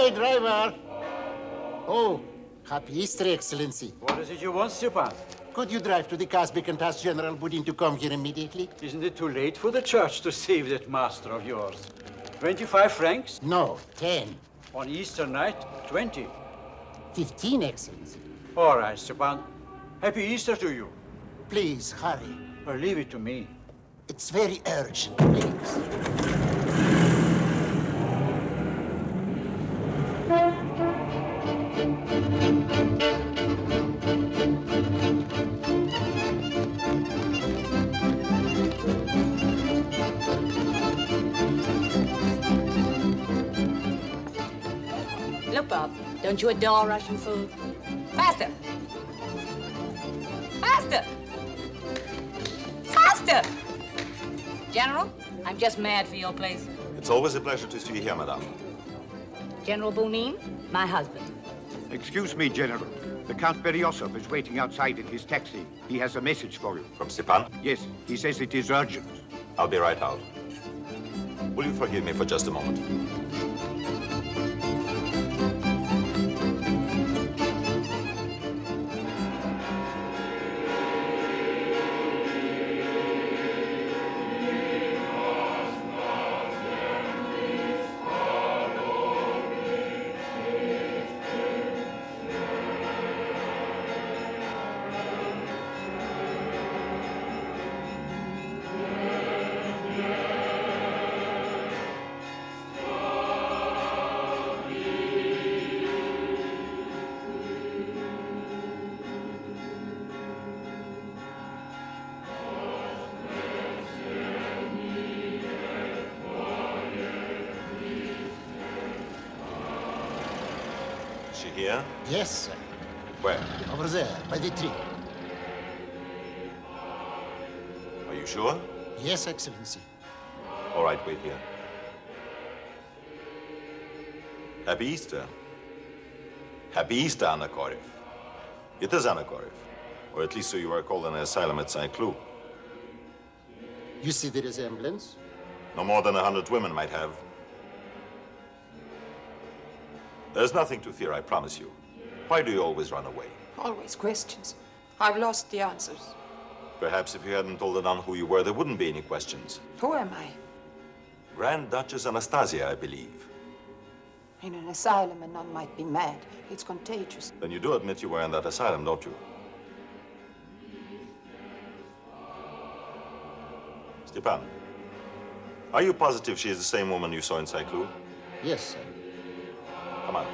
Hey, driver. Oh, happy Easter, Excellency. What is it you want, Stepan? Could you drive to the Kazbek and ask General Budin to come here immediately? Isn't it too late for the church to save that master of yours? 25 francs? No, 10. On Easter night, 20. 15, Excellency. All right, Stepan. Happy Easter to you. Please, hurry. Or leave it to me. It's very urgent, please. Look, Bob, don't you adore Russian food? Faster! Faster! Faster! General, I'm just mad for your place. It's always a pleasure to see you here, madame. General Bunin, my husband. Excuse me, General. The Count Beryosov is waiting outside in his taxi. He has a message for you. From Stepan? Yes, he says it is urgent. I'll be right out. Will you forgive me for just a moment? Is she here? Yes, sir. Where? Over there, by the tree. Are you sure? Yes, Excellency. All right, wait here. Happy Easter. Happy Easter, Anastasia. It is Anastasia. Or at least so you are called in an asylum at Saint-Cloud. You see the resemblance? No more than 100 women might have. There's nothing to fear, I promise you. Why do you always run away? Always questions. I've lost the answers. Perhaps if you hadn't told the nun who you were, there wouldn't be any questions. Who am I? Grand Duchess Anastasia, I believe. In an asylum, a nun might be mad. It's contagious. Then you do admit you were in that asylum, don't you? Stepan, are you positive she is the same woman you saw in Saint-Cloud? Yes, sir. Come on.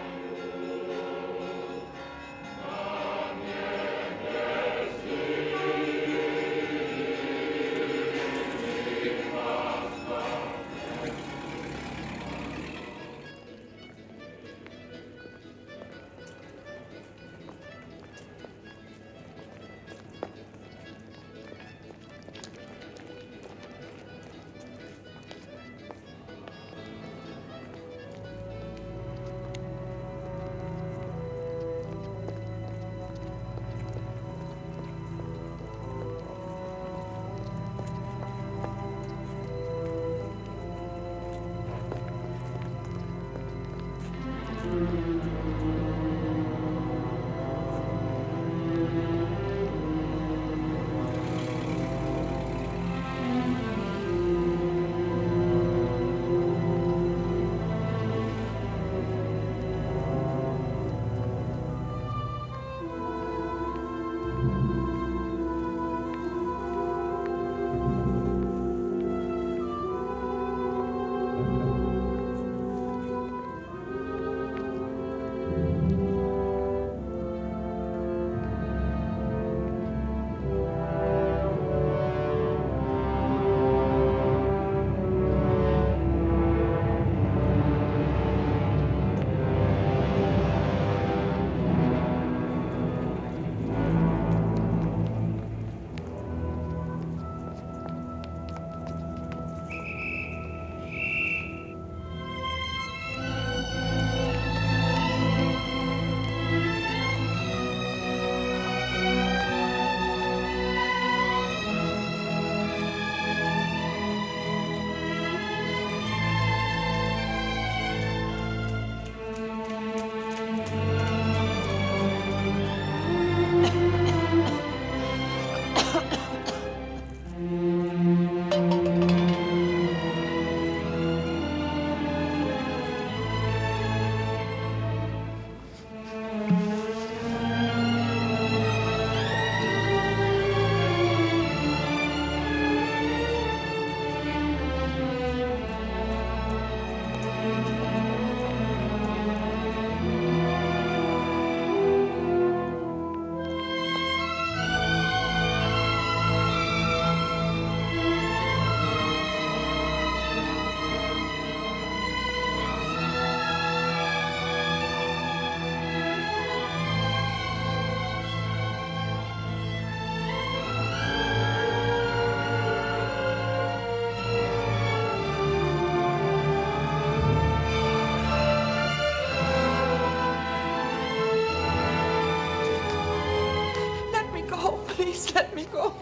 Let me go.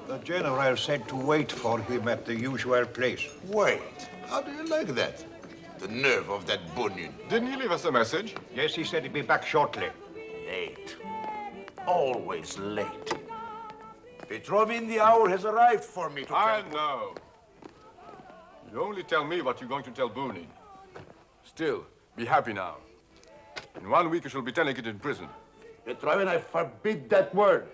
The general said to wait for him at the usual place. Wait. How do you like that? The nerve of that Bunyan. Didn't he leave us a message? Yes, he said he'd be back shortly. Late. Always late. Petrovin, the hour has arrived for me to I tell... know. You only tell me what you're going to tell Bunin. Still, be happy now. In 1 week, you shall be delegate in prison. Petrovin, I forbid that word.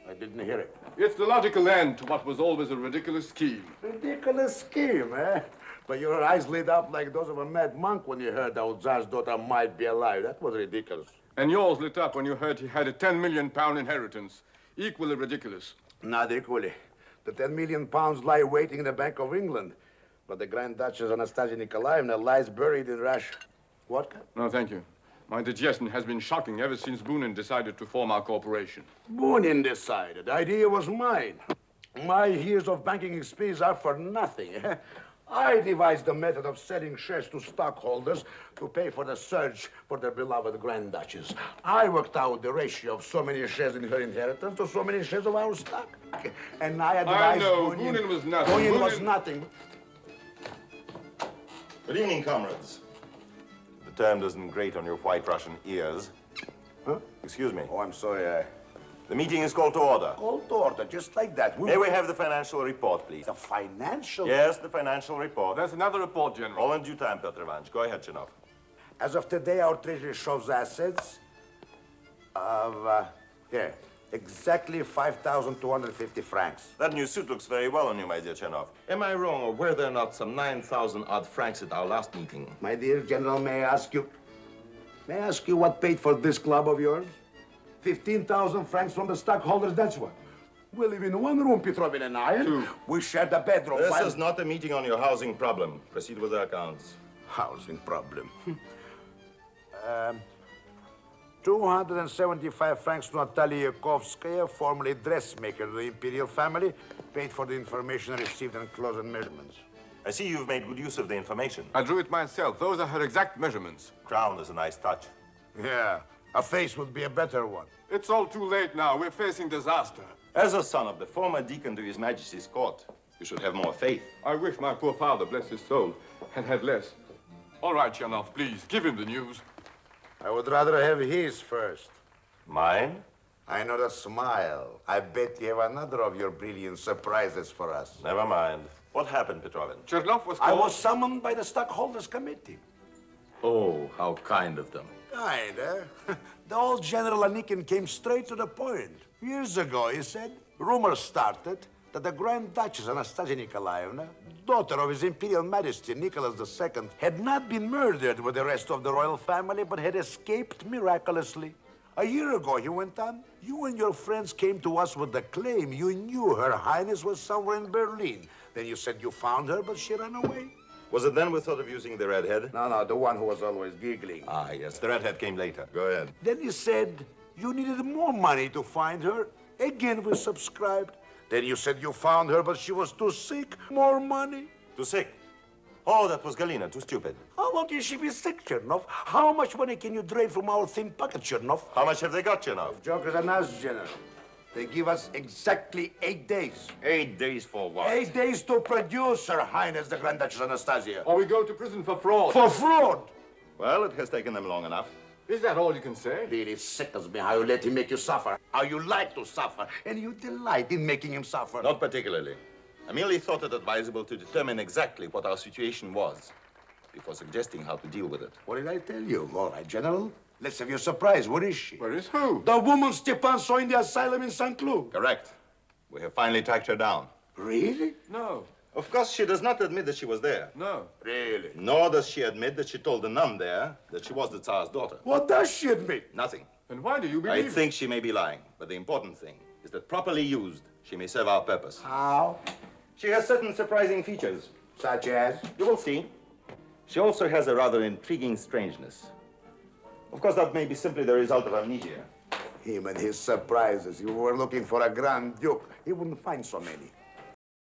I didn't hear it. It's the logical end to what was always a ridiculous scheme. Ridiculous scheme, eh? But your eyes lit up like those of a mad monk when you heard our Tsar's daughter might be alive. That was ridiculous. And yours lit up when you heard he had a 10 million pound inheritance. Equally ridiculous. Not equally. The 10 million pounds lie waiting in the Bank of England. But the Grand Duchess Anastasia Nikolaevna lies buried in Russia. Vodka? No, thank you. My digestion has been shocking ever since Bunin decided to form our corporation. Bunin decided. The idea was mine. My years of banking experience are for nothing. I devised the method of selling shares to stockholders to pay for the search for their beloved Grand Duchess. I worked out the ratio of so many shares in her inheritance to so many shares of our stock. And I advised Bunin was nothing. Bunin was nothing. Good evening, comrades. The term doesn't grate on your white Russian ears. Huh? Excuse me. Oh, I'm sorry. The meeting is called to order. Called to order, just like that. May we have the financial report, please? The financial? Yes, the financial report. There's another report, General. All in due time, Petr Ivanich. Go ahead, Chinov. As of today, our treasury shows assets of, here, exactly 5,250 francs. That new suit looks very well on you, my dear Chinov. Am I wrong, or were there not some 9,000 odd francs at our last meeting? My dear General, may I ask you what paid for this club of yours? 15,000 francs from the stockholders, that's what. We live in one room, Petrovin and I, and Two. we share the bedroom. This is not a meeting on your housing problem. Proceed with the accounts. Housing problem. 275 francs to Natalia Yakovskaya, formerly dressmaker of the imperial family, paid for the information received and closet measurements. I see you've made good use of the information. I drew it myself. Those are her exact measurements. Crown is a nice touch. Yeah, a face would be a better one. It's all too late now. We're facing disaster. As a son of the former deacon to His Majesty's court, you should have more faith. I wish my poor father, bless his soul, had had less. All right, Chanov, please, give him the news. I would rather have his first. Mine? I know the smile. I bet you have another of your brilliant surprises for us. Never mind. What happened, Petrovin? Chernov was I called... was summoned by the stockholders committee. Oh, how kind of them. Kind, eh? The old General Anikin came straight to the point. Years ago, he said, rumors started that the Grand Duchess Anastasia Nikolaevna, daughter of His Imperial Majesty Nicholas II, had not been murdered with the rest of the royal family, but had escaped miraculously. A year ago, he went on, you and your friends came to us with the claim you knew Her Highness was somewhere in Berlin. Then you said you found her, but she ran away. Was it then we thought of using the redhead? No, the one who was always giggling. Ah, yes, the redhead came later. Go ahead. Then you said you needed more money to find her. Again, we subscribed. Then you said you found her, but she was too sick. More money. Too sick? Oh, that was Galina, too stupid. How long can she be sick, Chernov? How much money can you drain from our thin pocket, Chernov? How much have they got, Chinov? Jokers are us, General. They give us exactly 8 days. 8 days for what? 8 days to produce Her Highness the Grand Duchess Anastasia. Or we go to prison for fraud. For fraud! Well, it has taken them long enough. Is that all you can say? Really sickens me how you let him make you suffer. How you like to suffer. And you delight in making him suffer. Not particularly. I merely thought it advisable to determine exactly what our situation was before suggesting how to deal with it. What did I tell you? All right, General. Let's have your surprise. Where is she? Where is who? The woman Stepan saw in the asylum in St. Cloud. Correct. We have finally tracked her down. Really? No. Of course, she does not admit that she was there. No. Really? Nor does she admit that she told the nun there that she was the Tsar's daughter. What does she admit? Nothing. And why do you I believe... think she may be lying, but the important thing is that properly used, she may serve our purpose. How? She has certain surprising features. Such as? You will see. She also has a rather intriguing strangeness. Of course, that may be simply the result of amnesia. Him and his surprises. You were looking for a Grand Duke. He wouldn't find so many.